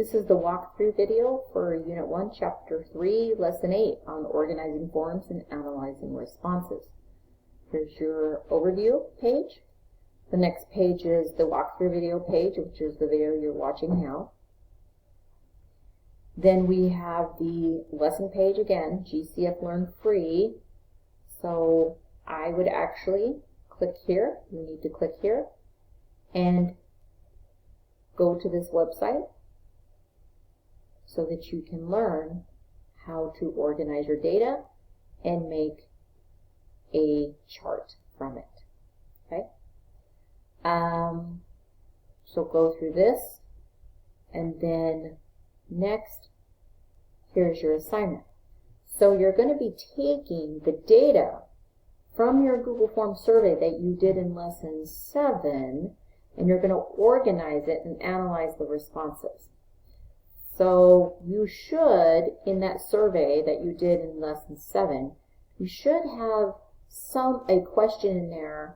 This is the walkthrough video for Unit 1, Chapter 3, Lesson 8 on organizing forms and analyzing responses. Here's your overview page. The next page is the walkthrough video page, which is the video you're watching now. Then we have the lesson page again, GCF Learn Free. So I would actually click here. You need to click here and go to this website so that you can learn how to organize your data and make a chart from it. Okay? So go through this, and then next, here's your assignment. So you're going to be taking the data from your Google Forms survey that you did in Lesson 7, and you're going to organize it and analyze the responses. So you should, in that survey that you did in Lesson 7, you should have a question in there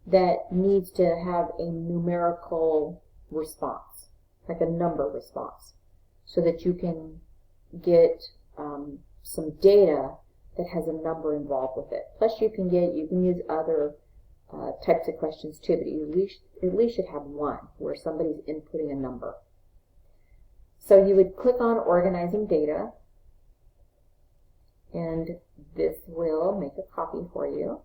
that needs to have a numerical response, like a number response, so that you can get some data that has a number involved with it. Plus you can use other types of questions too, but you at least should have one where somebody's inputting a number. So you would click on Organizing Data, and this will make a copy for you.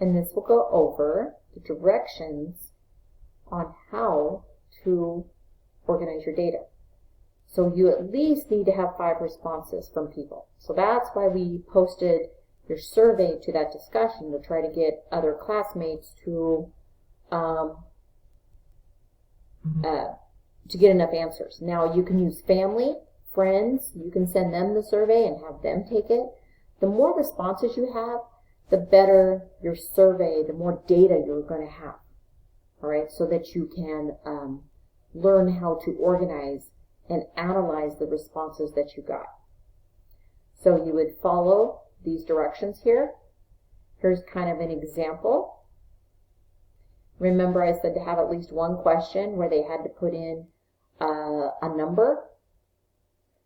And this will go over the directions on how to organize your data. So you at least need to have 5 responses from people. So that's why we posted your survey to that discussion, to try to get other classmates to get enough answers. Now you can use family, friends, you can send them the survey and have them take it. The more responses you have, the better your survey, the more data you're going to have. All right, so that you can learn how to organize and analyze the responses that you got. So you would follow these directions here. Here's kind of an example. Remember I said to have at least one question where they had to put in a number.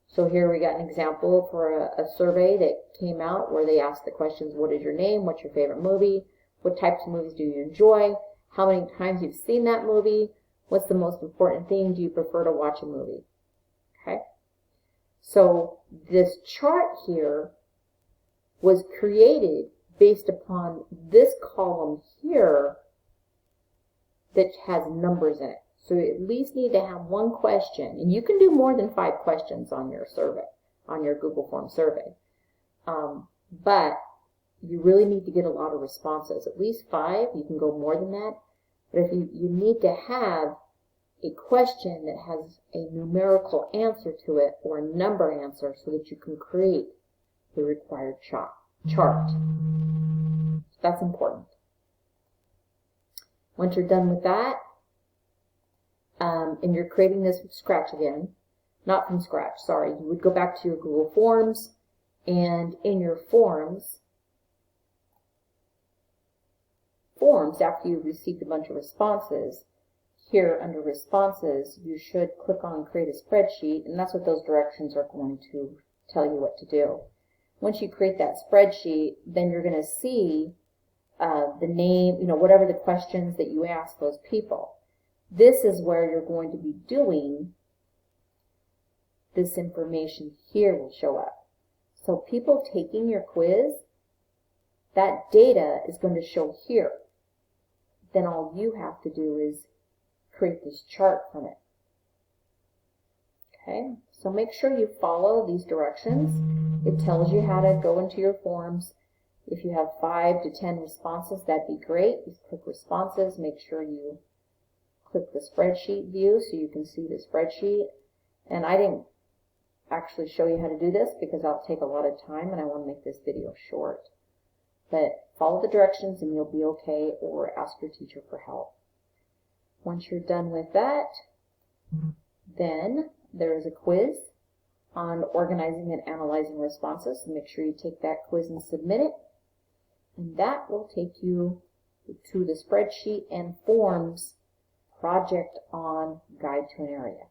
So here we got an example for a survey that came out where they asked the questions: what is your name? What's your favorite movie? What types of movies do you enjoy? How many times you've seen that movie? What's the most important thing? Do you prefer to watch a movie? Okay. So this chart here was created based upon this column here that has numbers in it. So you at least need to have one question, and you can do more than 5 questions on your survey, on your Google Form survey. But you really need to get a lot of responses, at least 5. You can go more than that. But if you need to have a question that has a numerical answer to it, or a number answer, so that you can create the required chart. That's important. Once you're done with that, and you're creating this from scratch again, not from scratch, sorry, you would go back to your Google Forms, and in your forms, after you've received a bunch of responses, here under responses, you should click on create a spreadsheet, and that's what those directions are going to tell you what to do. Once you create that spreadsheet, then you're going to see the name, whatever the questions that you ask those people. This is where you're going to be doing this information here will show up. So people taking your quiz, that data is going to show here. Then all you have to do is create this chart from it. Okay, so make sure you follow these directions. It tells you how to go into your forms. If you have 5 to 10 responses, that'd be great. Just click responses, make sure you click the spreadsheet view so you can see the spreadsheet. And I didn't actually show you how to do this because that'll take a lot of time and I want to make this video short. But follow the directions and you'll be okay, or ask your teacher for help. Once you're done with that, then there is a quiz on organizing and analyzing responses. So make sure you take that quiz and submit it. And that will take you to the spreadsheet and forms project on Guide to an Area.